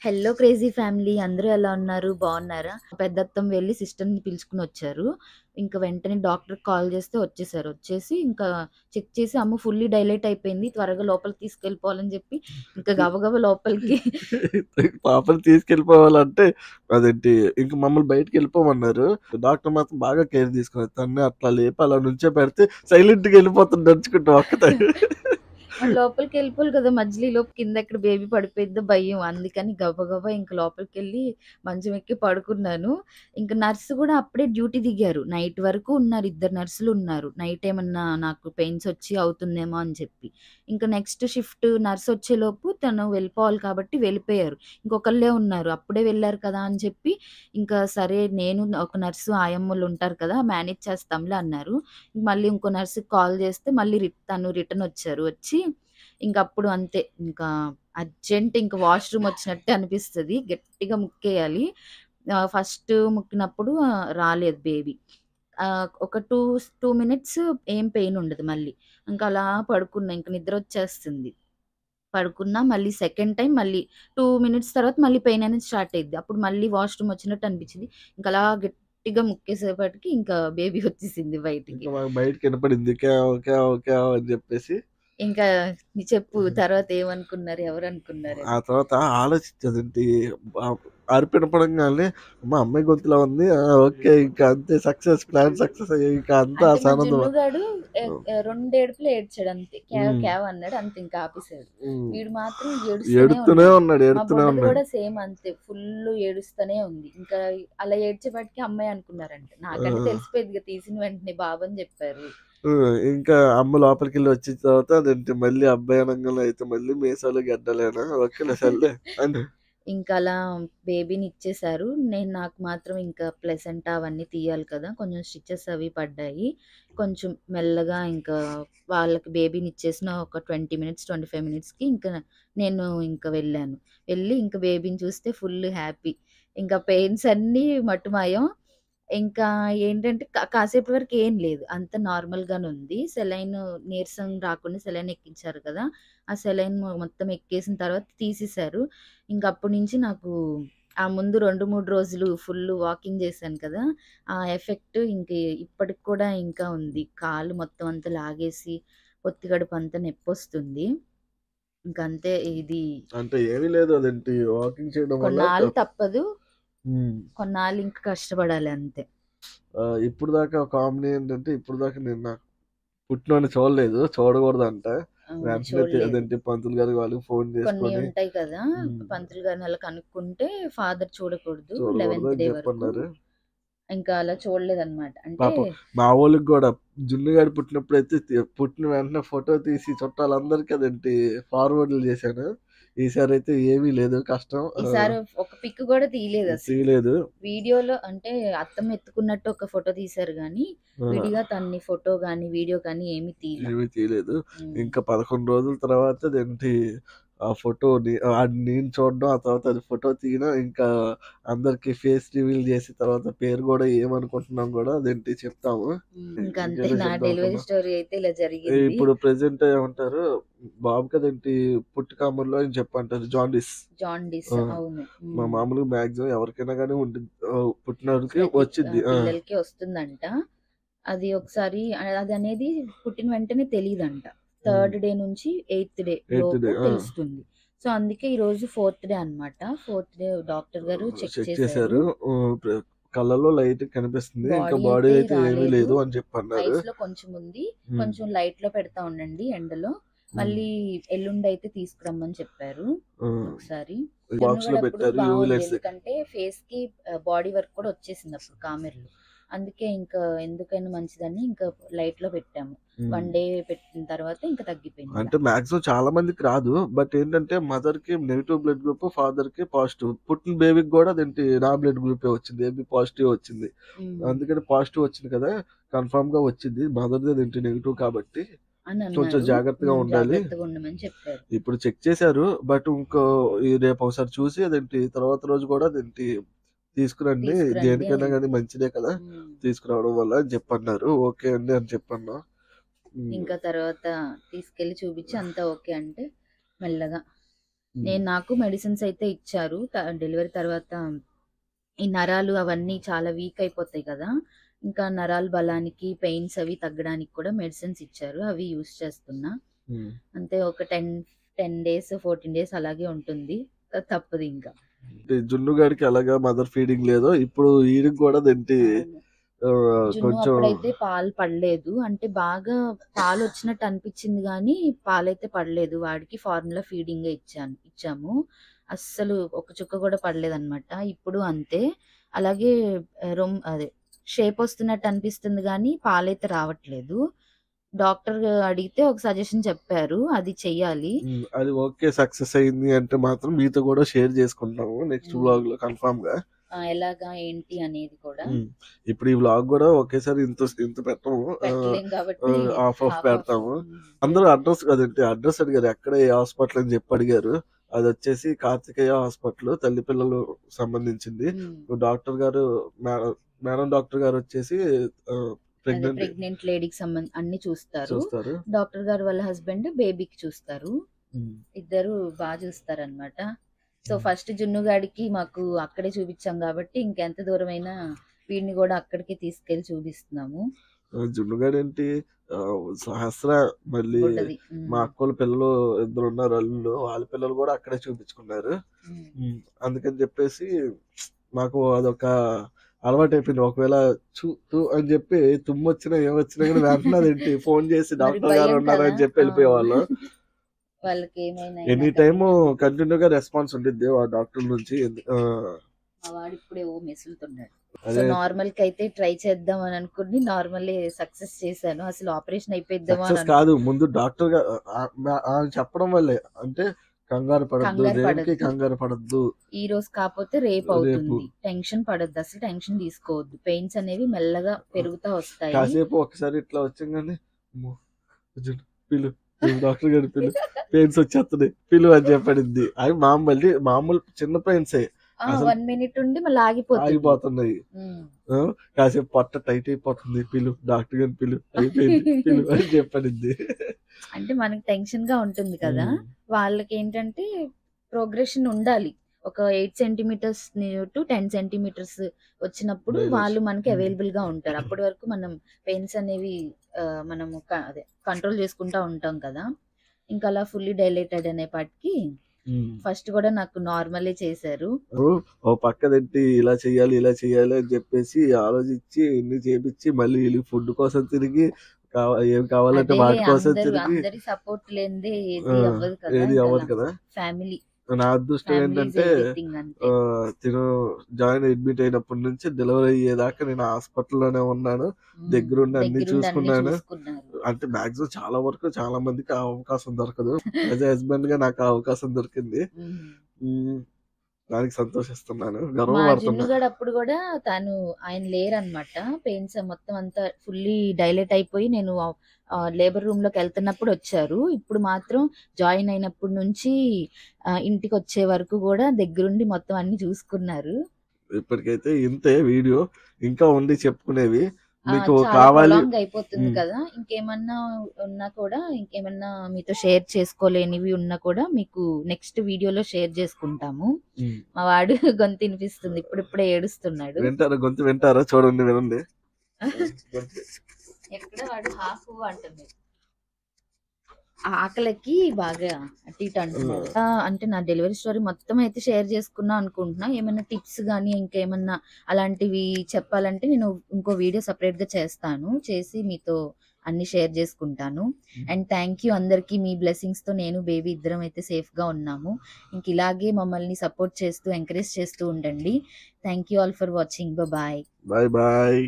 Hello crazy family అందరూ ఎలా ఉన్నారు? బావున్నారా? పెద్దత్తమ్మ వెళ్లి సిస్టర్‌ని పిలుచుకొనొచ్చారు. ఇంక వెంటనే డాక్టర్‌కి కాల్ చేస్తే వచ్చేసారు. వచ్చేసి ఇంకా చెక్ చేసి అమ్మ ఫుల్లీ డైలేట్ అయిపోయింది. త్వరగా లోపలికి తీసుకెళ్ళిపోవాలని చెప్పి ఇంకా గబగబా లోపలికి పాపని తీసుకెళ్ళిపోవాలంటే అదేంటి ఇంక మమ్మల్ని బయటికెళ్ళిపోమన్నారు. డాక్టర్ మాత్రం బాగా కేర్ తీసుకున్నారు. తన్ని అట్లా లేపి అలా నుంచోబెడితే సైలెంట్‌గా ఎళ్ళిపోతుంది నడుచుకుంటూ ఒక్కతే. లోపలికెళ్ళిపోవాలి కదా! మధ్యలో ఈలోపు కిందెక్కడ బేబీ పడిపోయిద్దో భయం. అందుకని గబగబా ఇంక లోపలికెళ్ళి మంచం ఎక్కి పడుకున్నాను. ఇంక నర్స్ గూడా అప్పుడే డ్యూటీ దిగారు. నైట్ వరకు ఉన్నారు. ఇద్దరు నర్సులున్నారు. నైట్ ఏమన్నా నాకు పెయిన్స్ వచ్చి అవుతుందేమో అని చెప్పి. ఇంక నెక్స్ట్ షిఫ్ట్ నర్స్ వచ్చేలోపు తను వెళ్ళిపోవాలి కాబట్టి వెళ్ళిపోయారు. ఇంకొకళ్ళే ఉన్నారు. అప్పుడే వెళ్లారు కదా! అని చెప్పి ఇంకా సరే నేను ఒక నర్సు ఆయమ్మలుంటారు కదా! మేనేజ్ చేస్తాంలే అన్నారు. మళ్ళీ ఇంకో నర్స్‌కి కాల్ చేస్తే మళ్ళీ తను రిటర్న్ వచ్చారు. వచ్చి ఇంకప్పుడు అంతే. ఇంకా అర్జెంట్ ఇంక వాష్‌రూమ్ వచ్చినట్టే అనిపిస్తది. గట్టిగా ముక్కేయాలి. ఫస్ట్ ముక్కినప్పుడు రాలేదు బేబీ. ఒక 2 మినిట్స్ ఏం పెయిన్ ఉండదు మళ్ళీ. ఇంకా అలా పడుకున్నా. ఇంక నిద్రొచ్చేస్తుంది. పడుకున్నా మళ్ళీ సెకండ్ టైమ్ మళ్ళీ 2 మినిట్స్ తర్వాత మళ్ళీ పెయిన్ అనేది స్టార్ట్ అయ్యిద్ది. అప్పుడు మళ్ళీ వాష్‌రూమ్ వచ్చినట్టు అనిపించింది. ఇంకలా గట్టిగా ముక్కేసేపటికి ఇంకా బేబీ వచ్చేసింది బయటికి. ఇంక మాకు బయటకి వినపడింది. క్యావ్ క్యావ్ క్యావ్ అని చెప్పేసి. ఇంకా చెప్పు తర్వాత ఏమనుకున్నారు? ఎవరనుకున్నారని? ఆ తర్వాత ఆలోచించదేంటి అరుపు వినపడంగానే మా అమ్మాయి గొంతులో ఉంది. ఓకే. ఇంకా అంతే సక్సెస్. ప్లాన్ సక్సెస్ అయ్యాయి. ఇంకా అంతా అంటే మా సానందం. జున్నుగాడు 2 ఏడుపులు ఏడ్చాడు అంతే. క్యావ్ హ్మ్. క్యావ్ అన్నాడు. అంతే ఇంకా ఆపేసాడు. హ్మ్. వీడు మాత్రం ఏడుస్తూనే ఏడుత్తూనే ఉన్నాడు. ఉన్నాడు. మా ఏడుత్తూనే బుడ్డది ఉన్నాడు. కూడా సేమ్ అంతే. ఫుల్లు ఏడుస్తూనే ఉంది. ఇంకా అలా ఏడ్చేపాటికి అమ్మాయి అనుకున్నారంట. నాకంటే ఆ! తెలిసిపోయిద్దిగా తీసిన వెంటనే బాబని చెప్పారు. ఇంకా అమ్మ లోపలికెళ్ళి వచ్చిన తర్వాత అదేంటి మళ్ళీ అబ్బాయి అనంగానే అయితే మళ్ళీ మీసాలు గడ్డలేనా? ఓకేలే సర్లే అని. ఇంకలా బేబీనిచ్చేశారు. నాకు మాత్రం ఇంకా ప్లెసెంటా అవన్నీ తీయాలి కదా! కొంచెం స్టిచెస్ అవి పడ్డాయి. కొంచెం మెల్లగా ఇంకా వాళ్ళకి బేబీనిచ్చేసిన ఒక 20 మినిట్స్, 25 మినిట్స్‌కి ఇంకా నేను ఇంక వెళ్ళాను. వెళ్ళి ఇంక బేబీని చూస్తే ఫుల్ హ్యాపీ. ఇంకా పెయిన్స్ అన్నీ మటుమాయం. ఇంకా ఏంటంటే కాసేపటి వరకు ఏం లేదు. అంతా నార్మల్‌గానే ఉంది. సెలైన్ నీరసం రాకుండా సెలైన్ ఎక్కించారు కదా! ఆ సెలైన్ మొత్తం ఎక్కేసిన తర్వాత తీసేశారు. ఇంక అప్పటి నుంచి నాకు ఆ ముందు 2, 3 రోజులు ఫుల్లు వాకింగ్ చేశాను కదా! ఆ ఎఫెక్ట్ ఇంక ఇప్పటికి కూడా ఇంకా ఉంది. కాళ్ళు మొత్తం అంతా లాగేసి పొత్తి కడుపంతా నొప్పొస్తుంది. ఇంకంతే ఇది అంటే ఏమీ లేదు అదేంటి వాకింగ్ చేయడం వల్ల కొన్నాళ్ళు తప్పదు. హ్మ్. కొన్నాళ్ళు ఇంక కష్టపడాలి అంతే. ఇప్పటిదాకా కామెడీ ఏంటంటే ఇప్పటిదాకా నేను నాకు పుట్టినోడిని చూడలేదు. చూడకూడదంట. వెంటనే చూడలేదు. అదేంటి పంతులు గారికి వాళ్ళకి ఫోన్ కొన్ని చేసుకొని ఉంటాయి కదా! హ్మ్. పంతులు గారిని అలా కనుక్కుంటే ఫాదర్ చూడకూడదు చూడకూడదు 11థ్ అని డే వరకు. చెప్పన్నారు. ఇంకా అలా చూడలేదనమాట. అంటే పాపం మా వోళ్ళకి గూడా జున్నుగాడు పుట్టినప్పుడైతే పుట్టిన వెంటనే ఫోటో తీసి చుట్టాలందరికి అదేంటి ఫార్వర్డ్‌లు చేశాను. ఈసారైతే ఏమీ లేదు కష్టం. ఈసారి ఒక పిక్ గూడా తీయలేదసలు. తీయలేదు. వీడియోలో అంటే అత్తమ్మ ఎత్తుకున్నట్టు ఒక ఫోటో తీశారు గానీ, ఆ! విడిగా తనని ఫోటో గానీ, వీడియో కానీ ఏమీ తీయలా. ఏమీ తీయలేదు. హ్మ్. ఇంకా 11 రోజుల తర్వాత అదేంటి ఆ ఫోటోని నేను చూడడం, ఆ తర్వాత అది ఫోటో తీయడం, ఇంకా అందరికి ఫేస్ రివీల్ చేసి తర్వాత పేరు గూడా ఏమనుకుంటున్నాం గూడా అదేంటి చెప్తాము. ఇంకంతే ఇంకేదో నా చెప్దాం డెలివరీ అనుకున్నా. స్టోరీ అయితే ఇలా జరిగింది. ఇప్పుడు ప్రెజెంట్ ఏమంటారు బాబుకి అదేంటి పుట్టుకాముల్లో అని చెప్పంటారు జాండీస్. జాండీస్ ఆ! అవును. మామూలుగా మాక్సిమం ఎవరికైనా గాని ఉండిద్ది. పుట్టినోడికి ప్రతి వచ్చిద్ది. ఆ! పిల్లలకి వస్తుందంట. అది ఒకసారి అదనేది పుట్టిన వెంటనే తెలీదంట. హ్మ్. థర్డ్ డే నుంచి ఎయిత్ డే ఎయిత్ లోపు డే. ఆ! తెలుస్తుంది. సో, అందుకే ఈరోజు ఫోర్త్ డే అనమాట. ఫోర్త్ డే డాక్టర్ గారు చెక్ చెక్ చేశారు. చేశారు. హ్మ్. కళ్ళలో లైట్‌గా కనిపిస్తుంది. ఇంకా బాడీ బాడీ అయితే అయితే ఏమీ రాలేదు. లేదు అని చెప్పన్నారు. ఐస్‌లో కొంచెం ఉంది. హ్మ్. కొంచెం లైట్‌లో పెడతా ఉండండి ఎండలో. హ్మ్. మళ్ళీ ఎల్లుండయితే తీసుకురమ్మని చెప్పారు హ్మ్. ఒకసారి. జున్ను బాక్స్‌లో గూడా అప్పుడు పెట్టారు యూవీ బావుంది. లైట్స్. ఎందుకంటే ఫేస్‌కి బాడీ వర్క్ కూడా వచ్చేసింది అప్పుడు కామెర్లు. అందుకే ఇంకా ఎందుకైనా మంచిదని ఇంకా లైట్‌లో పెట్టాము. హ్మ్. 1 డే పెట్టిన తర్వాత ఇంకా తగ్గిపోయిందిగ. అంటే మాక్సిమం చాలా మందికి రాదు. బట్ ఏంటంటే మదర్‌కి నెగెటివ్ బ్లడ్ గ్రూప్, ఫాదర్‌కి పాజిటివ్. పుట్టిన బేబీకి గూడా అదేంటి నా బ్లడ్ గ్రూపే వచ్చింది. ఏబీ పాజిటివ్ వచ్చింది. హ్మ్. అందుకని పాజిటివ్ వచ్చింది కదా! కన్ఫర్మ్‌గా వచ్చిద్ది. మదర్‌ది అదేంటి నెగెటివ్ కాబట్టి అని కొంచెం అన్నారు. జాగ్రత్తగా ఉండాలి. జాగ్రత్తగా ఉండమని చెప్పారు. ఇప్పుడు చెక్ చేశారు. బట్ రేపు ఒకసారి చూసి అదేంటి తర్వాత రోజు గూడా అదేంటి తీసుకురండి. తీసుకురండి దేనికైనా అని. గాని మంచిదే కదా! హ్మ్. తీసుకురావడం వల్ల అని చెప్పన్నారు. ఓకే అండి అని చెప్పన్నా. హ్మ్. ఇంకా తర్వాత తీసుకెళ్ళి చూపించి అంతా ఓకే అంటే మెల్లగా నాకు మెడిసిన్స్ అయితే ఇచ్చారు. డెలివరీ తర్వాత ఈ నరాలు అవన్నీ చాలా వీక్ అయిపోతాయి కదా! ఇంకా నరాల బలానికి, పెయిన్స్ అవి తగ్గడానికి కూడా మెడిసిన్స్ ఇచ్చారు. అవి యూజ్ చేస్తున్నా. అంతే ఒక 10 డేస్, 14 డేస్ అలాగే ఉంటుంది. తప్పదు ఇంకా. జున్నుగాడికి అలాగా మదర్ ఫీడింగ్ లేదో ఇప్పుడు ఈయనకి కూడా ఏంటి జున్ను అప్పుడైతే పాలు పడలేదు. అంటే బాగా పాలు వచ్చినట్టు అనిపించింది కానీ పాలైతే పడలేదు. వాడికి ఫార్ములా ఫీడింగ్ ఇచ్చాము. అస్సలు ఒక చుక్క కూడా పడలేదన్నమాట. ఇప్పుడు అంతే. అలాగే అదే షేప్ వస్తున్నట్టు అనిపిస్తుంది కానీ పాలైతే రావట్లేదు. డాక్టర్ అడిగితే ఒక సజెషన్ చెప్పారు. అది చెయ్యాలి. అది ఓకే సక్సెస్ అయింది అంటే మాత్రం మీతో కూడా షేర్ చేసుకుంటాము నెక్స్ట్ వ్లాగ్ లో కన్ఫర్మ్ గా. ఎలాగా ఏంటి అనేది కూడా. ఇప్పుడు ఈ వ్లాగ్ కూడా ఒకేసారి ఇంత పెట్టము, హాఫ్ పెడతాము. అందరూ అడ్రస్ కదండి, అడ్రస్ అడిగారు ఎక్కడ ఏ హాస్పిటల్ అని చెప్పి అడిగారు. అది వచ్చేసి కార్తికేయ హాస్పిటల్, తల్లి పిల్లలు సంబంధించింది. డాక్టర్ గారు మేడం డాక్టర్ గారు వచ్చేసి ప్రెగ్నెంట్ లేడీకి అన్ని చూస్తారు. డాక్టర్ గారు వాళ్ళ హస్బెండ్ బేబీకి చూస్తారు. ఇద్దరు బాగా చూస్తారు అన్నమాట. సో ఫస్ట్ జున్నుగాడికి మాకు అక్కడే చూపించాం కాబట్టి ఇంకెంత దూరమైనా వీడిని కూడా అక్కడికి తీసుకెళ్లి చూపిస్తున్నాము. జున్నుగాడు ఏంటి సహస్ర, మళ్ళీ మా అక్కల పిల్లలు 2 ఉన్నారు అల్లుళ్ళు, వాళ్ళ పిల్లలు కూడా అక్కడే చూపించుకున్నారు. అందుకని చెప్పేసి మాకు అదొక అలవాటు అయిపోయింది. ఒకవేళ అని చెప్పి తుమ్మొచ్చినా ఏమొచ్చినా కానీ వెంటనే అదేంటి ఫోన్ చేసి డాక్టర్ గారు ఉన్నారని చెప్పి వెళ్ళిపోయేవాళ్ళు. వాళ్ళకి ఏమైనా ఎనీ టైమ్ కంటిన్యూగా రెస్పాన్స్ ఉంటుంది ఆ డాక్టర్ నుంచి. వాడు ఇప్పుడే మెసులుతున్నాడు. సో నార్మల్ కి అయితే ట్రై చేద్దాం అని అనుకుని నార్మల్ సక్సెస్ చేశాను. అసలు ఆపరేషన్ అయిపోయిద్దామా కాదు, ముందు డాక్టర్ గా చెప్పడం వల్లే, అంటే కంగారు పడద్దు, ఈ రోజు కాకపోతే రేపు అవుతుంది, టెన్షన్ పడద్దు, అసలు టెన్షన్ తీసుకోవద్దు, పెయిన్స్ అనేవి మెల్లగా పెరుగుతా వస్తాయి. కాసేపు ఒకసారి ఇట్లా వచ్చాగానే పిలు డాక్టర్ గారి పెయిన్స్ వచ్చేస్తుంది పిలు అని చెప్పడింది. అవి మామూలు చిన్న పెయిన్స్ 1 మినిట్ ఉండి మళ్ళీ ఆగిపోతున్నాయి. కాసేపు పొట్ట టైట్ అయిపోతుంది, పిలు డాక్టర్ గారి పిలు అయిపోయింది అని చెప్పడింది. అంటే మనకి టెన్షన్ గా ఉంటుంది కదా, వాళ్ళకి ఏంటంటే ప్రోగ్రెషన్ ఉండాలి. ఒక 8 సెంటీమీటర్స్ టు 10 సెంటీమీటర్స్ వచ్చినప్పుడు వాళ్ళు మనకి అవైలబుల్ గా ఉంటారు. అప్పటి వరకు మనం పెయిన్స్ అనేవి మనము కంట్రోల్ చేసుకుంటా ఉంటాం కదా. ఇంకా అలా ఫుల్లీ డైలేటెడ్ అనే పాటికి ఫస్ట్ కూడా నాకు నార్మలే చేశారు. ఓ పక్కదేంటి ఇలా చెయ్యాలి అని చెప్పేసి ఆలోచించి ఎన్ని చేపించి మళ్ళీ ఫుడ్ కోసం తిరిగి ఏం కావాలంటే వాటి కోసం తిరిగి, అందరి సపోర్ట్ లేనిదే ఏది అవ్వదు కదా. ఫ్యామిలీ. నా అదృష్టం ఏంటంటే తిను అడ్మిట్ అయినప్పటి నుంచి డెలివరీ అయ్యేదాకా నేను హాస్పిటల్లోనే ఉన్నాను, దగ్గరుండి అన్ని చూసుకున్నాను. అంటే మాక్సిమం చాలా వరకు చాలా మందికి అవకాశం దొరకదు. యాజ్ హస్బెండ్ గా నాకు అవకాశం దొరికింది. దానికి సంతోషిస్తున్నాను, గర్వపడుతున్నాను. అప్పుడు కూడా ఆయన లేరనమాట. పెయిన్స్ మొత్తం అంతా ఫుల్లీ డైలేట్ అయిపోయి నేను లేబర్ రూమ్ లోకి వెళ్తున్నప్పుడు వచ్చారు. ఇప్పుడు మాత్రం జాయిన్ అయినప్పటి నుంచి ఇంటికి వచ్చే వరకు కూడా దగ్గరుండి మొత్తం అన్ని చూసుకున్నారు. ఇప్పటికైతే ఇంతే వీడియో, ఇంకా ఉండి చెప్పుకునేవి. మీకు కావాలి అయిపోతుంది కదా, ఇంకేమన్నా ఉన్నా కూడా, ఇంకేమన్నా మీతో షేర్ చేసుకోలేనివి ఉన్నా కూడా మీకు నెక్స్ట్ వీడియోలో షేర్ చేసుకుంటాము. మా వాడు గొంతు వినిపిస్తుంది, ఇప్పుడిప్పుడే ఏడుస్తున్నాడు. గొంతు వింటారా? చూడండి, వినండి. ఎక్కడ వాడు హాఫ్ అంటుంది, ఆకలికి బాగా అటు ఇటు అంటున్నాడు. అంటే నా డెలివరీ స్టోరీ మొత్తం అయితే షేర్ చేసుకున్నా అనుకుంటున్నా. ఏమైనా టిప్స్ కానీ ఇంకేమన్నా అలాంటివి చెప్పాలంటే నేను ఇంకో వీడియో సపరేట్ గా చేసి మీతో అన్ని షేర్ చేసుకుంటాను. అండ్ థ్యాంక్ యూ అందరికి. మీ బ్లెస్సింగ్స్ తో నేను బేబీ ఇద్దరం అయితే సేఫ్ గా ఉన్నాము. ఇంక ఇలాగే మమ్మల్ని సపోర్ట్ చేస్తూ ఎంకరేజ్ చేస్తూ ఉండండి. Thank you all for watching. Bye.